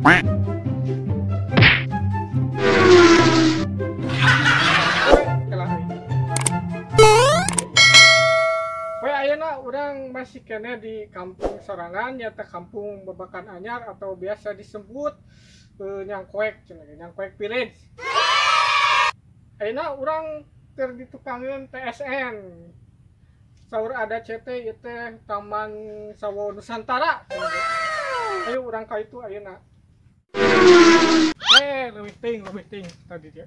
Ayeuna urang masih kene di kampung sorangan nyata kampung Babakan Anyar atau biasa disebut Nyangkoek cenah Nyangkoek Village. Ayeuna urang keur ditukangkeun TSN. Saur ada CT ieu teh Taman Sawo Nusantara. Ayo urang ka itu ayeuna. Leuwih ting tadi dia.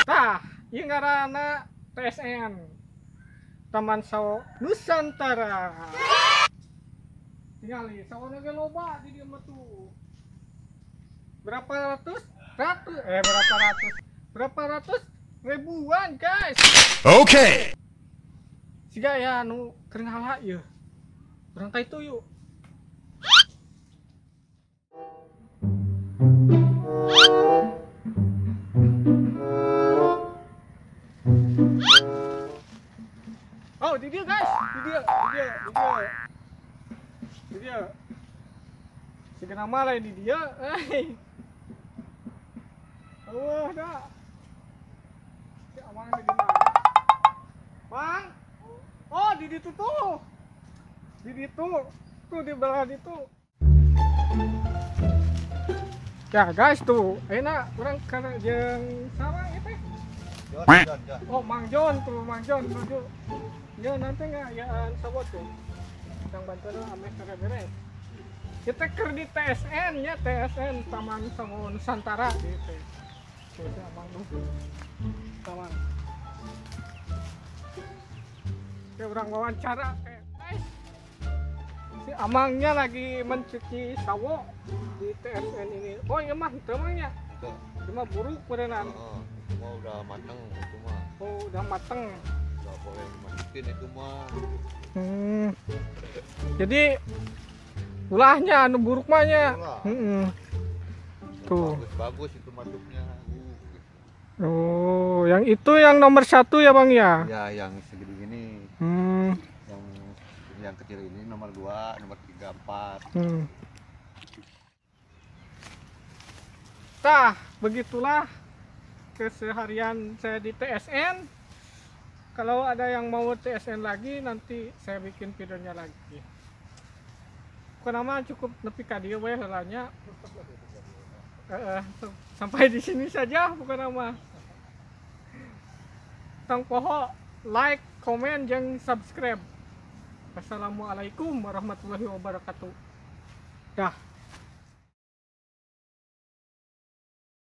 Tah, ieu ngaranna TSN. Taman Sawo Nusantara. Tinggal nih, sawona ge loba di dieu mah tuh. Berapa ratus ribuan, guys. Oke. Siga ya nu keur ngahala ieu. Urang ka itu yuk. Oh, di dia guys, di dia. Siga nama lain di dia, Allah dah. Si Amang di mana? Bang, oh di situ tuh, tuh di belah itu. Ya guys tuh, enak orang karena jeung sama itu. Oh Mang Jon tuh. Ya nanti nggak ya sabot tuh yang bantuan ame cara beres kita ker di TSN ya TSN Taman Sawo Nusantara gitu tuh Amang tuh Taman kayak orang wawancara guys si Amangnya lagi mencuci sawo di TSN ini. Oh iya mah itu emangnya cuma buruk berenang. Semua udah mateng itu mah. Oh udah mateng. Nggak boleh dimasukin itu mah. Jadi ulahnya anu buruk mahnya. Tuh. Bagus itu masuknya. Oh, yang itu yang nomor 1 ya bang ya? Ya yang segini gini. Yang kecil ini nomor 2, nomor 3, 4. Tah, begitulah keseharian saya di TSN. Kalau ada yang mau TSN lagi nanti saya bikin videonya lagi. Bukan nama cukup nepi ka dieu we heulanya. Sampai di sini saja bukan nama. Tong poho like, komen, jeung subscribe. Wassalamualaikum warahmatullahi wabarakatuh. Dah.